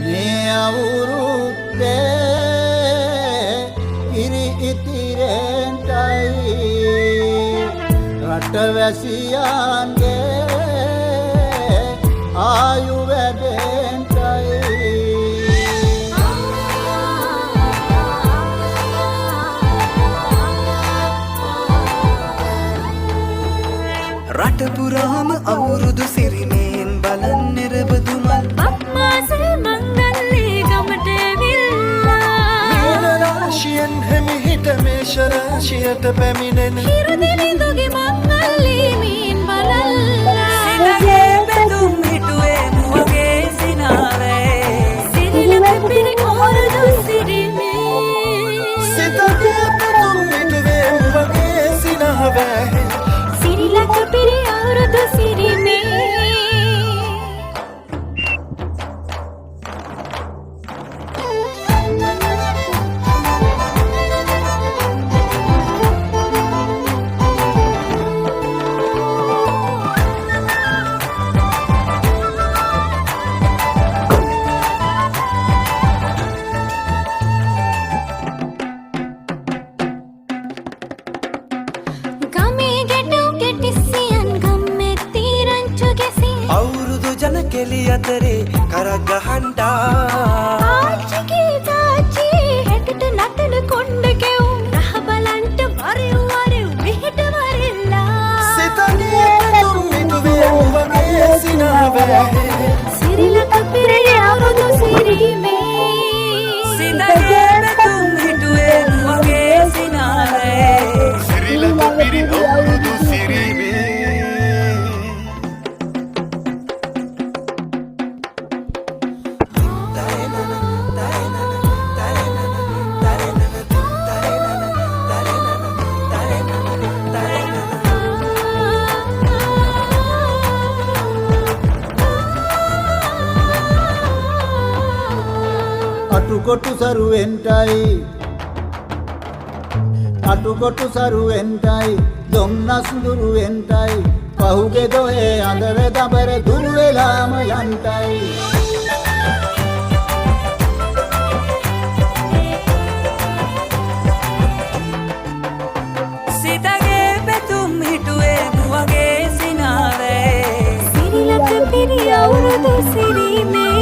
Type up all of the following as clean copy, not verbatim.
මේ අවුරුද්දේ ඉරි ඉතිරෙන්ටයි රටවැසියන්ගේ ආයු වැඩෙන්ටයි රට පුරාම අවුරුදු සිරිමෙන් බලන් නිරබදුමල් අප්මාසේ මංගල්ලේ ගමට ඇවිල්ලා මීන රාශියෙන් හිමිහිට මේෂ රාශියට පැමිණෙන හිරදිලිඳුගේ මංගල්ලේ මීන් බලල්ලා සිතගේ බැඳුම් හිටුවේ මුවගේ සිනාවේ සිරිලක පිරි අවුරුදු සිරිමේ සිතගේ බැඳුම් හිටුවේ මුවගේ සිනාවේ සිරිලක පිරි අවුරුදු සිරිමේ අවුරුදු ජන කෙලි අතරේ කරක් ගහන්ඩා ආච්චිගේ තාච්චි හැකට නටන කොණ්ඩ කෙවුම් රහ බලන්ට වරෙව් මෙහෙට වරෙල්ලා සිතගේ බැඳුම් හිටුවේ මුවගේ සිනාවේ සිරිලක පිරි අවුරුදු සිරිමේ සිතගේ බැඳුම් හිටුවේ මුවගේ සිනාවේ සිරිලක පිරි අවුරුදු සිරිමේ අටුකොටු සරුවෙන්ටයි දොම්නස් දුරුවෙන්ටයි පහුගේ දොහේ අඳර දබර දුරු වෙලාම යන්ටයි සිතගේ පැතුම් හිටුවේ මුවගේ සිනාවේ සිරිලක පිරි අවුරුදු සිරිමේ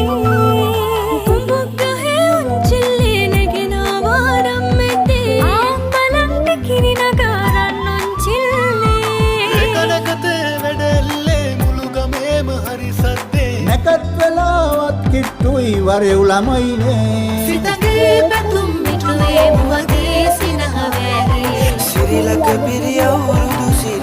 කුඹුක් ගහේ උච්චිල්ලේ නැගෙන වාරම් මෙතේ ආම්බලන්ට කිරි නගාරන් උච්චිල්ලේ ඒකනකතේ වැඩෙල්ලේ මුළු ගමේම හරි සද්දේ නැකත් වෙලාවත් කිට්ටුයි වරෙව් ළමයිනේ සිතගේ පැතුම් මිටුවේ මුවගේ සිනහවැරේ සිරිලක පිරි අවුරුදු සිරිමේ